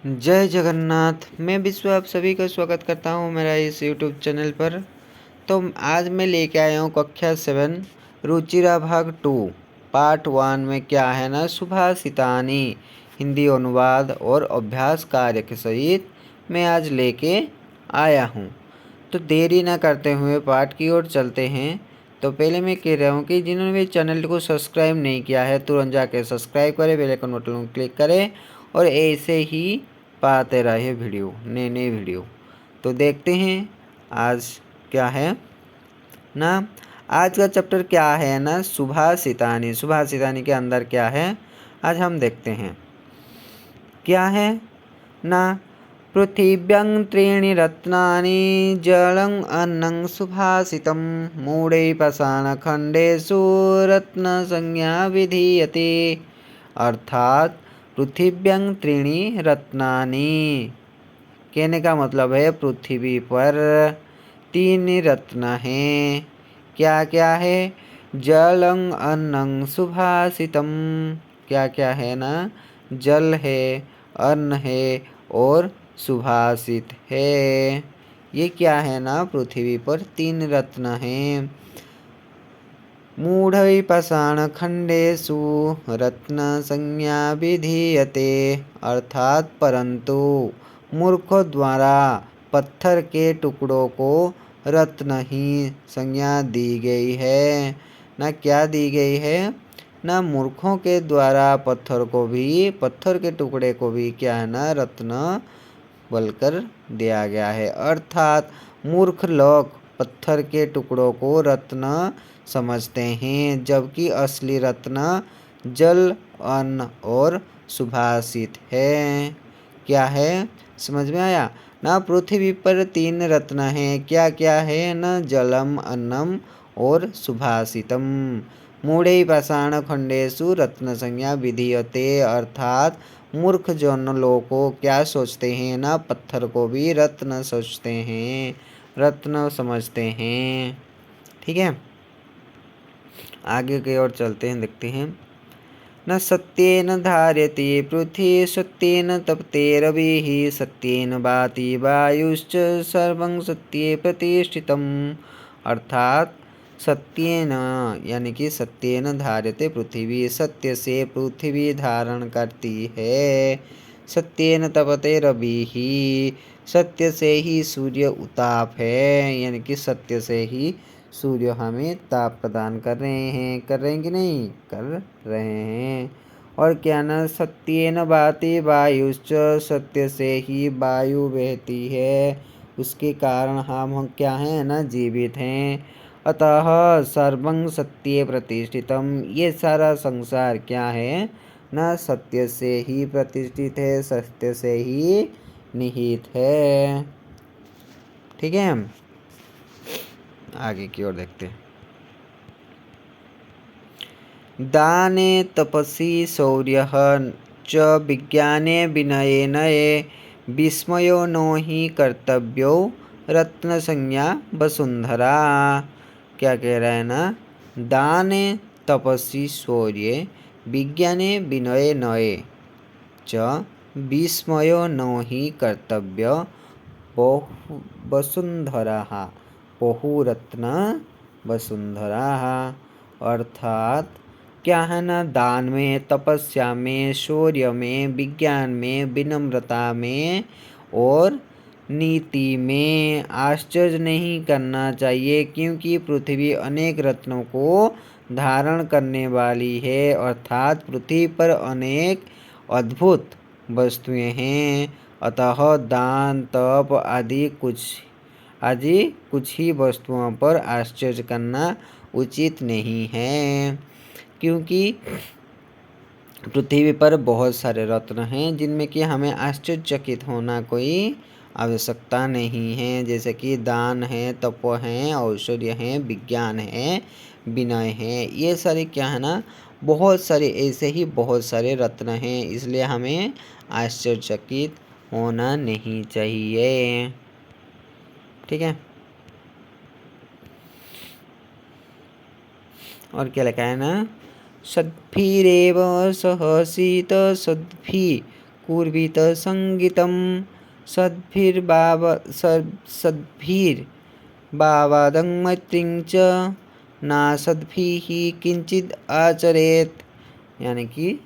जय जगन्नाथ। मैं विश्व आप सभी का स्वागत करता हूँ मेरा इस यूट्यूब चैनल पर। तो आज मैं लेके आया हूँ कक्षा 7 रुचिरा भाग 2 पार्ट 1 में क्या है ना, सुभाषितानी हिंदी अनुवाद और अभ्यास कार्य के सहित मैं आज लेके आया हूँ। तो देरी ना करते हुए पाठ की ओर चलते हैं। तो पहले मैं कह रहा हूँ कि जिन्होंने भी चैनल को सब्सक्राइब नहीं किया है तुरंत जाके सब्सक्राइब करें, बेल आइकन बटन को क्लिक करें और ऐसे ही पाते रहे वीडियो, नए नए वीडियो। तो देखते हैं आज क्या है ना, आज का चैप्टर क्या है ना, सुभाषितानी। सुभाषितानी के अंदर क्या है आज हम देखते हैं। क्या है ना, पृथिव्यं त्रीणि रत्नानि जलं अन्नं सुभाषितं मूढै पाषाणखण्डेषु रत्नसंज्ञा विधीयते। अर्थात पृथिव्यं त्रीणि रत्नानि कहने का मतलब है पृथ्वी पर 3 रत्न हैं। क्या क्या है? जलं अन्नं सुभाषितम। क्या क्या है ना, जल है, अन्न है और सुभाषित है। ये क्या है ना, पृथ्वी पर 3 रत्न हैं। मूढ़ै पाषाणखण्डेषु रत्नसंज्ञा विधीयते। अर्थात परंतु मूर्खों द्वारा पत्थर के टुकड़ों को रत्न ही संज्ञा दी गई है। ना क्या दी गई है ना, मूर्खों के द्वारा पत्थर के टुकड़े को भी क्या है ना, रत्न बोलकर दिया गया है। अर्थात मूर्ख लोग पत्थर के टुकड़ों को रत्न समझते हैं, जबकि असली रत्न जल, अन्न और सुभाषित है। क्या है, समझ में आया ना? पृथ्वी पर 3 रत्न हैं। क्या क्या है ना, जलम, अन्नम और सुभाषितम। मूढ़ै पाषाणखण्डेषु रत्न संज्ञा विधीयते। अर्थात मूर्ख जन लोगों को क्या सोचते हैं ना, पत्थर को भी रत्न सोचते हैं, रत्न समझते हैं। ठीक है, आगे की ओर चलते हैं, देखते हैं। न सत्येन धार्यते पृथ्वी सत्येन तपते रविः सत्येन भाति वायुश्च सर्वं सत्ये प्रतिष्ठितम्। अर्थात सत्येन यानी कि सत्येन धार्यते पृथ्वी, सत्य से पृथ्वी धारण करती है। सत्येन तपते रविः, सत्य से ही सूर्य उताप है, यानी कि सत्य से ही सूर्य हमें ताप प्रदान कर रहे हैं कि नहीं, कर रहे हैं। और क्या ना, सत्येन भाति वायुश्च, सत्य से ही वायु बहती है, उसके कारण हम क्या हैं ना, जीवित हैं। अतः सर्वं सत्ये प्रतिष्ठितम, ये सारा संसार क्या है ना, सत्य से ही प्रतिष्ठित है, सत्य से ही निहित है। ठीक है, आगे की ओर देखते हैं। दाने तपसि शौर्यः च विज्ञाने विनये नये विस्मयो नो हि कर्तव्यो रत्नसंज्ञा वसुंधरा। क्या कह रहा है ना, दाने तपसि शौर्ये विज्ञाने विनये नये च विस्मयो नो हि कर्तव्य वसुंधरा बहुरत्न वसुंधरा। अर्थात क्या है ना, दान में, तपस्या में, शौर्य में, विज्ञान में, विनम्रता में और नीति में आश्चर्य नहीं करना चाहिए, क्योंकि पृथ्वी अनेक रत्नों को धारण करने वाली है। अर्थात पृथ्वी पर अनेक अद्भुत वस्तुएं हैं। अतः दान, तप आदि कुछ ही वस्तुओं पर आश्चर्य करना उचित नहीं है, क्योंकि पृथ्वी पर बहुत सारे रत्न हैं जिनमें कि हमें आश्चर्यचकित होना कोई आवश्यकता नहीं है। जैसे कि दान है, तप है, ऐश्वर्य है, विज्ञान है, विनय है, ये सारे क्या है ना, बहुत सारे ऐसे ही बहुत सारे रत्न हैं, इसलिए हमें आश्चर्यचकित होना नहीं चाहिए। ठीक है, और क्या लिखा है ना, सद्भिरेव सहसीत सद्भि कुर्वीत संगीतं सद्भिर्भावादं मैत्रीं च नासद्भिः किंचिद आचरेत्। यानी कि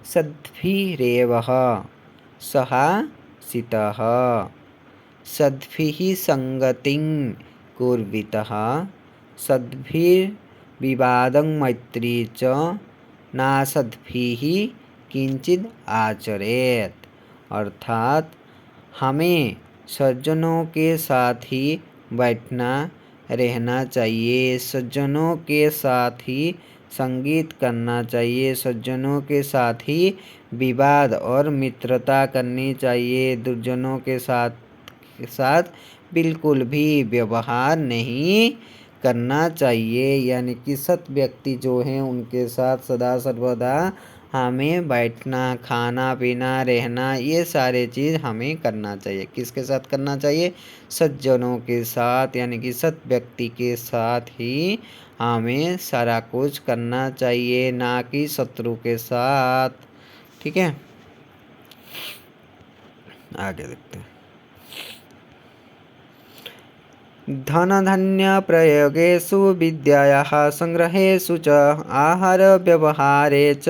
सद्भिरेव सहासितः सद्भिः संगतिं कुर्वीतः सद्भिर्विवादं मैत्री च नासद्भिः किंचिद आचरेत। अर्थात हमें सज्जनों के साथ ही बैठना रहना चाहिए, सज्जनों के साथ ही संगीत करना चाहिए, सज्जनों के साथ ही विवाद और मित्रता करनी चाहिए, दुर्जनों के साथ बिल्कुल भी व्यवहार नहीं करना चाहिए। यानी कि सत व्यक्ति जो हैं उनके साथ सदा सर्वदा हमें बैठना, खाना पीना, रहना, ये सारे चीज़ हमें करना चाहिए। किसके साथ करना चाहिए? सज्जनों के साथ, यानी कि सत व्यक्ति के साथ ही हमें सारा कुछ करना चाहिए, ना कि शत्रु के साथ। ठीक है, आगे देखते हैं। धनधान्यप्रयोगेषु विद्यायाः संग्रहेषु च आहारव्यवहारे च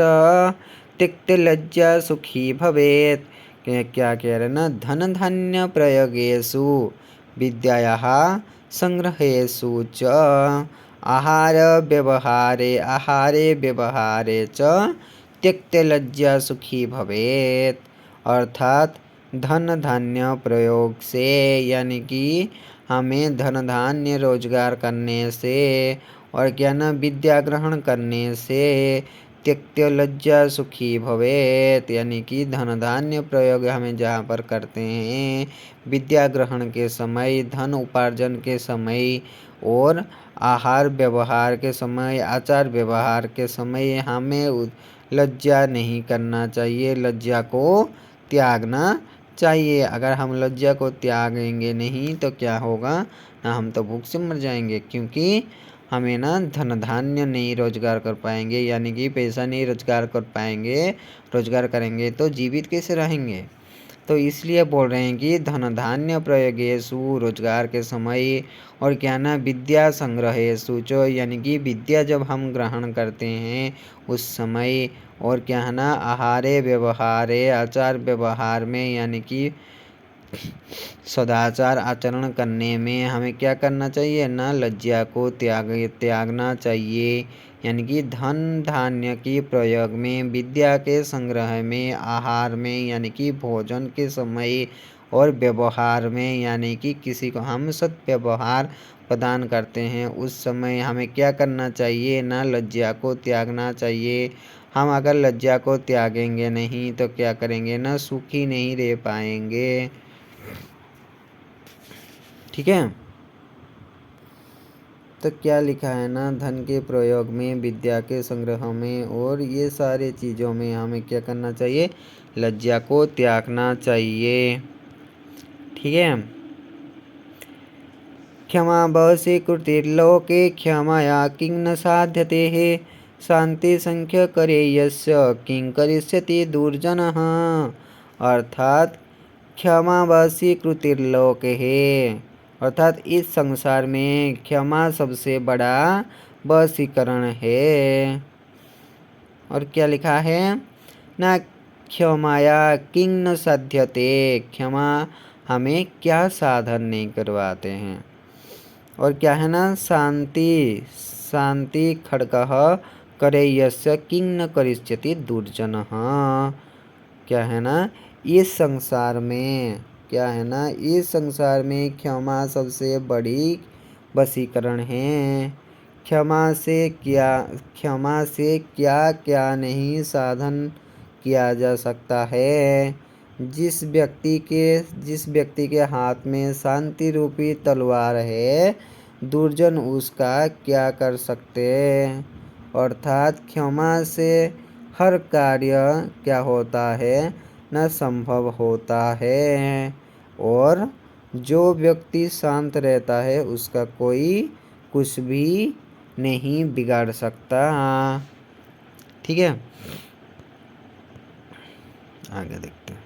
त्यक्तलज्जा सुखी भवेत्। क्या कह रहे ना? धनधान्यप्रयोगेषु विद्यायाः संग्रहेषु च आहारे व्यवहारे च त्यक्तलज्जा सुखी भवेत्। अर्थात धन धान्य प्रयोग से, यानी कि हमें धन धान्य रोजगार करने से और क्या ना विद्या ग्रहण करने से त्यक्त्य लज्जा सुखी भवेत। यानी कि धन धान्य प्रयोग हमें जहाँ पर करते हैं विद्या ग्रहण के समय, धन उपार्जन के समय और आहार व्यवहार के समय, आचार व्यवहार के समय हमें लज्जा नहीं करना चाहिए, लज्जा को त्यागना चाहिए। अगर हम लज्जा को त्यागेंगे नहीं तो क्या होगा ना, हम तो भूख से मर जाएंगे, क्योंकि हमें ना धन धान्य नहीं रोजगार कर पाएंगे, यानी कि पैसा नहीं रोजगार कर पाएंगे। रोजगार करेंगे तो जीवित कैसे रहेंगे? तो इसलिए बोल रहे हैं कि धन धान्य प्रयोगेषु, रोजगार के समय, और क्या ना विद्या संग्रहेषु च, यानी कि विद्या जब हम ग्रहण करते हैं उस समय, और क्या है ना आहारे व्यवहारे, आचार व्यवहार में, यानी कि सदाचार आचरण करने में हमें क्या करना चाहिए ना, लज्जा को त्यागना चाहिए। यानी कि धन धान्य की प्रयोग में, विद्या के संग्रह में, आहार में यानी कि भोजन के समय, और व्यवहार में यानी कि किसी को हम सत्व्यवहार प्रदान करते हैं उस समय हमें क्या करना चाहिए ना, लज्जा को त्यागना चाहिए। हम अगर लज्जा को त्यागेंगे नहीं तो क्या करेंगे ना, सुखी नहीं रह पाएंगे। ठीक है, तो क्या लिखा है ना, धन के प्रयोग में, विद्या के संग्रह में और ये सारे चीज़ों में हमें क्या करना चाहिए, लज्जा को त्यागना चाहिए। ठीक है, क्षमा बहसी कृतिर्लोके क्षमया किं न साध्यते शांति संख्य करे यस्य किं करिष्यति दुर्जनः। अर्थात क्षमा बहसी कृतिर्लोके है, अर्थात इस संसार में क्षमा सबसे बड़ा वशीकरण है। और क्या लिखा है ना, क्षमाया किंग न साध्यते, क्षमा हमें क्या साधन नहीं करवाते हैं। और क्या है ना, शांति खड्गः करे यस्य किंग न करिष्यति दुर्जनः। क्या है ना, इस संसार में, क्या है ना, इस संसार में क्षमा सबसे बड़ी वशीकरण है। क्षमा से क्या क्या नहीं साधन किया जा सकता है। जिस व्यक्ति के हाथ में शांति रूपी तलवार है, दुर्जन उसका क्या कर सकते हैं। अर्थात क्षमा से हर कार्य क्या होता है न, संभव होता है। और जो व्यक्ति शांत रहता है उसका कोई कुछ भी नहीं बिगाड़ सकता। ठीक है, आगे देखते हैं।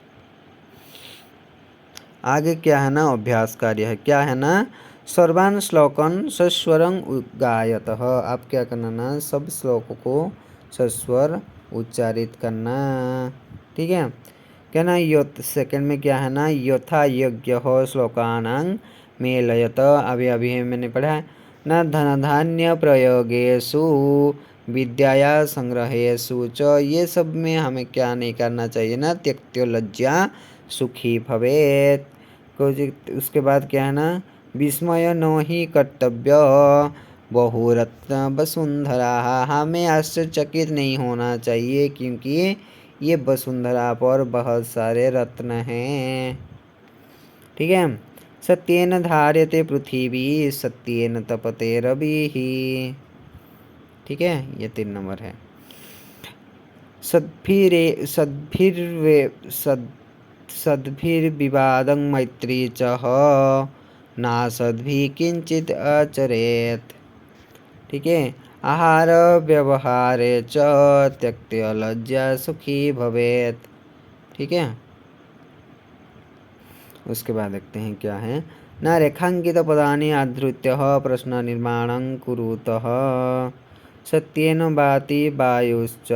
आगे क्या है ना, अभ्यास कार्य है। क्या है ना, सर्वान श्लोकन सस्वरं गायतः। आप क्या करना ना, सब श्लोकों को सस्वर उच्चारित करना। ठीक है। क्या ना, सेकंड में क्या है ना, यथा यज्ञ श्लोकानां मेलयत। अभी अभी मैंने पढ़ा है न, धन धान्य प्रयोगेषु विद्याया संग्रहेषु च। ये सब में हमें क्या नहीं करना चाहिए ना, त्यक्त्यो लज्जा सुखी भवेत्। कुछ उसके बाद क्या है ना, विस्मय नो ही कर्तव्य बहुरत्न वसुंधरा। हमें आश्चर्यचकित नहीं होना चाहिए, क्योंकि ये वसुंधरा पर बहुत सारे रत्न हैं। ठीक है। सत्येन धार्यते पृथ्वी सत्येन तपते रविः। ठीक है, ये 3 नंबर है। सद्भिर्विवादं मैत्री च नासद्भिः किंचित आचरेत्। ठीक है। आहार व्यवहारे च त्यक्त्य लज्जा सुखी भवेत्। ठीक है। उसके बाद देखते हैं क्या है न, रेखांकित पदानि आधृत्य प्रश्न निर्माणं कुरुतः सत्येन वाति वायुश्च।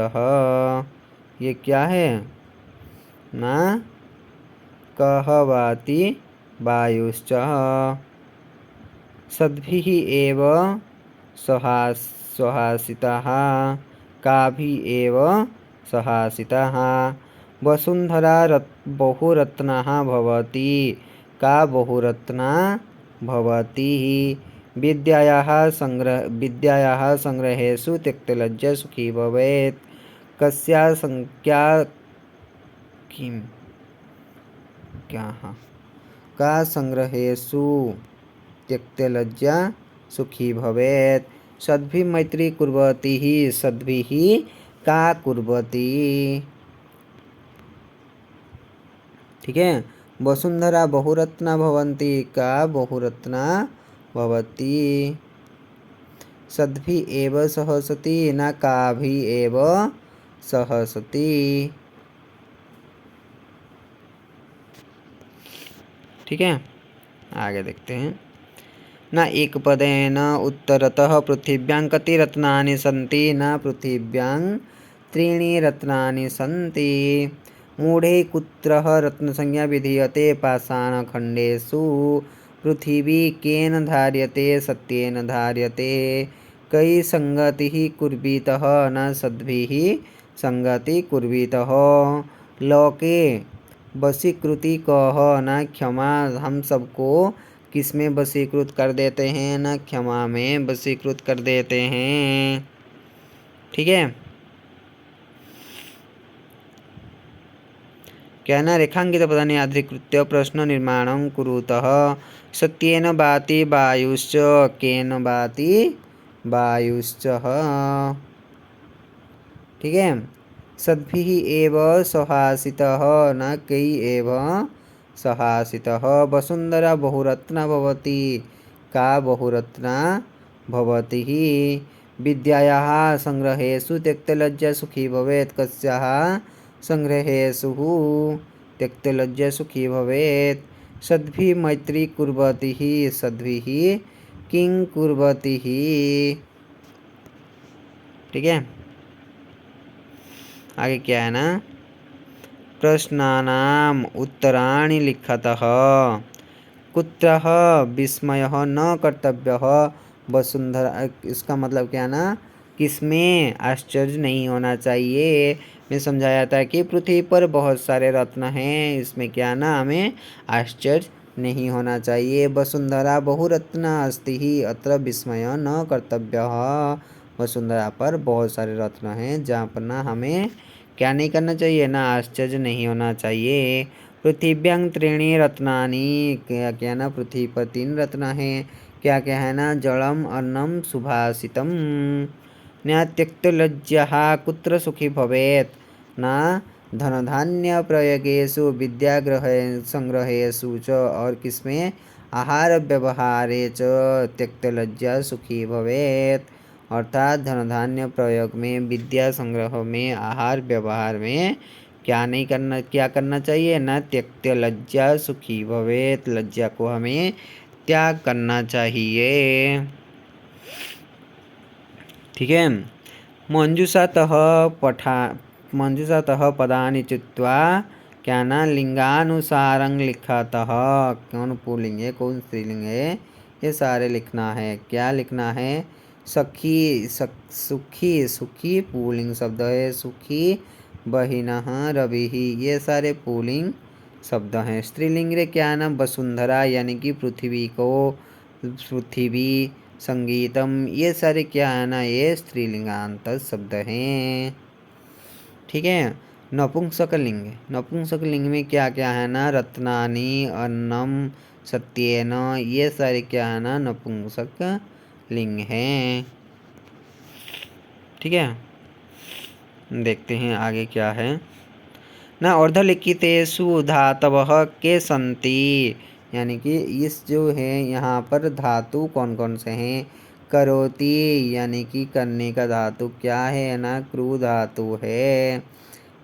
ये क्या है ना, कह वाति वायुश्च सद्भिः एव सहासिताः काभिः एव सहासिताः। वसुंधरा बहुरत्ना भवति का बहुरत्ना भवति। विद्यायाः संग्रहेषु त्यक्तलज्जा सुखी भवेत्। कस्या संख्या किम क्या हाँ का संग्रहेषु त्यक्तलज्जा सुखी भवेत्। सद्भिः मैत्री कुर्वती ही सद्भिः का कुर्वती। ठीक है। वसुंधरा बहुरत्ना भवन्ति का बहुरत्ना भवति। सद्भिः एव सहसति न काभिः एव सहसति। ठीक है, आगे देखते हैं न, एक पदेन उत्तरतः पृथिव्यां कति रत्नानि सन्ति न पृथिव्यां त्रीणि रत्नानि सन्ति। मूढ़े कुत्रः रत्नसंज्ञा विधीयते पाषाणखण्डेषु पृथिवी केन धार्यते सत्येन धार्यते। कई संगतिः कुर्वीतः न सद्भिः संगति कुर्वीतः। लोके वशीकृति कह न क्षमा। हम सबको किसमें वशीकृत कर देते हैं न, क्षमा में वशीकृत कर देते हैं। ठीक है। क्या न, रेखांकित पदानि आधृत्य प्रश्न निर्माणं कुरुतः सत्येन वाति वायुश्च केन वाति वायुश्च। ठीक है। सद्भिः एव सहासितः न कई एव सहासितः। वसुंधरा बहुरत्ना भवति का बहुरत्ना भवति। विद्यायाः संग्रहेषु त्यक्तलज्जा सुखी भवेत्। कस्याः संग्रहेषु त्यक्तलज्जा सुखी भवेत्। सद्भिः मैत्री कुर्वति सद्भिः किं कुर्वति। ठीक है। आगे क्या है ना, प्रश्नानाम उत्तराणि लिखतः कुत्रः विस्मयः न कर्तव्यः वसुंधरा। इसका मतलब क्या ना, किसमें आश्चर्य नहीं होना चाहिए। मैं समझाया था कि पृथ्वी पर बहुत सारे रत्न हैं, इसमें क्या ना हमें आश्चर्य नहीं होना चाहिए। वसुंधरा बहुरत्ना अस्ति ही अत्र विस्मय न कर्तव्यः। वसुंधरा पर बहुत सारे रत्न हैं, जहाँ पर ना हमें क्या नहीं करना चाहिए ना, आश्चर्य नहीं होना चाहिए। पृथिव्यां त्रीणि रत्नानि। क्या क्या ना, पृथ्वी पर 3 रत्न हैं। क्या क्या है ना, जलम अन्नम सुभाषितम। न त्यक्तलज्जाः कुत्र सुखी भवेत् न धन धान्य प्रयोगेषु विद्याग्रह संग्रहेषु च। और किसमें, आहार व्यवहारे च त्यक्तलज्जा सुखी भवेत्। अर्थात धन धान्य प्रयोग में, विद्या संग्रह में, आहार व्यवहार में क्या करना चाहिए? न त्यक्त्य लज्जा सुखी भवेत्, लज्जा को हमें त्याग करना चाहिए। ठीक है। मंजूषातः पदानि चित्वा क्या ना लिंगानुसारं लिखतः। कौन पुल्लिंग है कौन स्त्रीलिंग है ये सारे लिखना है। क्या लिखना है? सुखी, सुखी पुल्लिंग शब्द है। सुखी बहिनः रविः ये सारे पुल्लिंग शब्द हैं। स्त्रीलिंग रे क्या ना वसुंधरा यानी कि पृथ्वी को, पृथ्वी, संगीतम ये सारे क्या है ना ये स्त्रीलिंगांत शब्द हैं। ठीक है। नपुंसकलिंग, नपुंसकलिंग में क्या क्या है ना? रत्नानि, अन्नम, सत्येन ये सारे क्या है ना नपुंसक लिंग हैं। ठीक है। देखते हैं आगे क्या है ना। अर्धलिखितेषु धातवः के सन्ति, यानी कि इस जो है यहाँ पर धातु कौन कौन से हैं? करोति यानी कि करने का धातु क्या है ना? क्रू धातु है।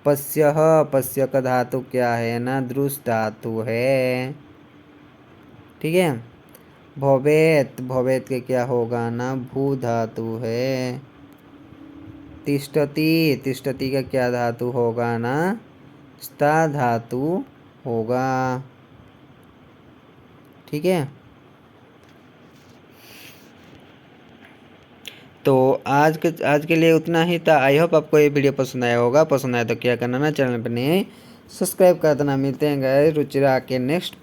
पश्यः, पश्य का धातु क्या है ना? दृश्य धातु है। ठीक है। भवेत्, भवेत् के क्या होगा ना? भू धातु है। तिष्ठति, तिष्ठति का क्या धातु होगा ना? स्था धातु होगा। ठीक है। तो आज के लिए उतना ही था। आई होप आपको ये वीडियो पसंद आया होगा। पसंद आया तो क्या करना ना, चैनल पर नए सब्सक्राइब कर देना। मिलते हैं गाइस रुचिरा के नेक्स्ट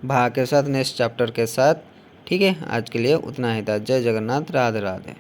भाग के साथ, नेक्स्ट चैप्टर के साथ। ठीक है। आज के लिए उतना ही था। जय जगन्नाथ, राधे राधे।